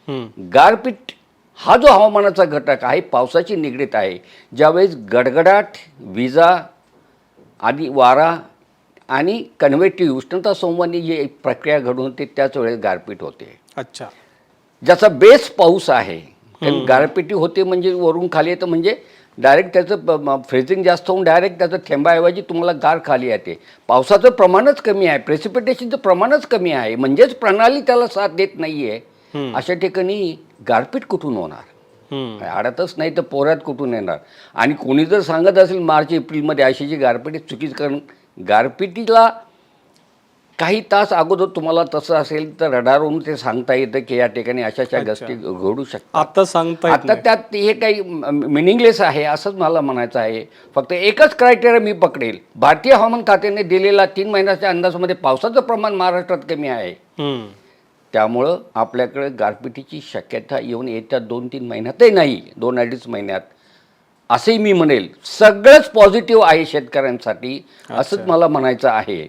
गारपीट हा जो हवामानाचा घटक आहे पावसाची निगडीत आहे. ज्यावेळेस गडगडाट, विजा आदी वारा आणि कन्व्हेक्टिव्ह उष्णता संवहनी जी एक प्रक्रिया घडून होते त्याच वेळेस गारपीट होते. अच्छा. ज्याचा बेस पाऊस आहे. कारण गारपिटी होते म्हणजे वरून खाली येतं म्हणजे डायरेक्ट त्याचं फ्रीजिंग जास्त होऊन डायरेक्ट त्याचं थेंबाऐवजी तुम्हाला गार खाली येते. पावसाचं प्रमाणच कमी आहे, प्रेसिपिटेशनचं प्रमाणच कमी आहे, म्हणजेच प्रणाली त्याला साथ देत नाही आहे. अशा ठिकाणी गारपीट कुठून होणार? आडतच नाही तर पोऱ्यात कुठून येणार? आणि कोणी जर सांगत असेल मार्च एप्रिलमध्ये अशी जी गारपीट चुकीचं, कारण गारपिटीला काही तास अगोदर तुम्हाला तसं असेल तर रडारवरून ते सांगता येतं की या ठिकाणी अशा गोष्टी घडू शकतात. आता सांगता आता त्यात हे काही मिनिंगलेस आहे असंच मला म्हणायचं आहे. फक्त एकच क्रायटेरिया मी पकडेल, भारतीय हवामान खात्याने दिलेला 3 महिन्याच्या अंदाजामध्ये पावसाचं प्रमाण महाराष्ट्रात कमी आहे. त्यामुळं आपल्याकडे गारपिटीची शक्यता येऊन येत्या 2-3 महिन्यातही नाही, 2-2.5 महिन्यात असंही मी म्हणेल. सगळंच पॉझिटिव्ह आहे शेतकऱ्यांसाठी असंच मला म्हणायचं आहे.